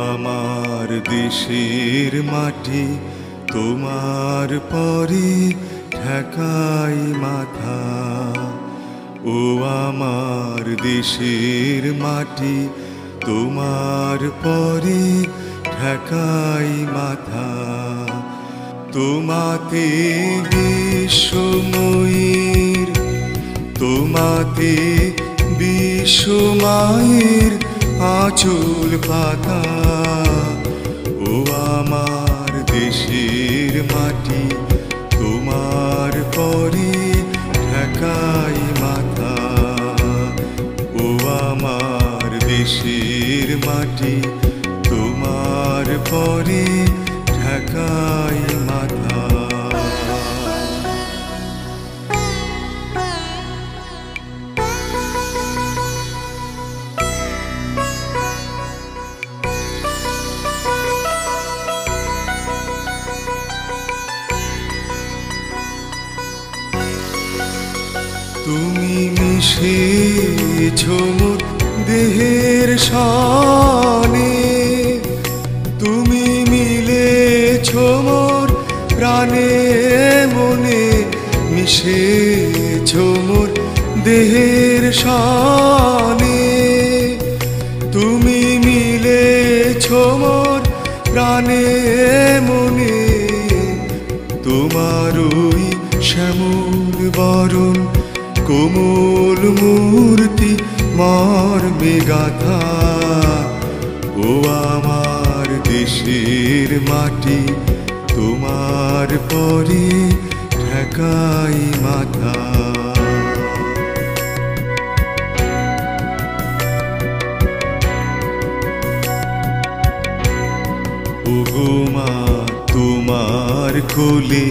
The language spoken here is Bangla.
আমার দেশের মাটি তোমার পরে ঠেকাই মাথা। ও আমার দেশের মাটি তোমার পরে ঠেকাই মাথা। তোমাতে বিশ্বময়ীর, তোমাতে বিশ্বমায়ের আঁচল পাতা। ও আমার দেশের মাটি তোমার পরে ঠেকাই মাথা। ও আমার দেশের মাটি তোমার পরে ঠেকাই মাথা। তুমি মিশেছ মোর দেহের সনে, তুমি মিলেছ মোর প্রাণে মনে। মিশেছ মোর দেহের সনে, তুমি মিলেছ মোর প্রাণে মনে। তোমারই শ্যামল বরণ কোমল মূর্তি মর্মে গাথা। ও আমার দেশের মাটি তোমার পরে ঠেকাই মাথা। ওগো মা তোমার কোলে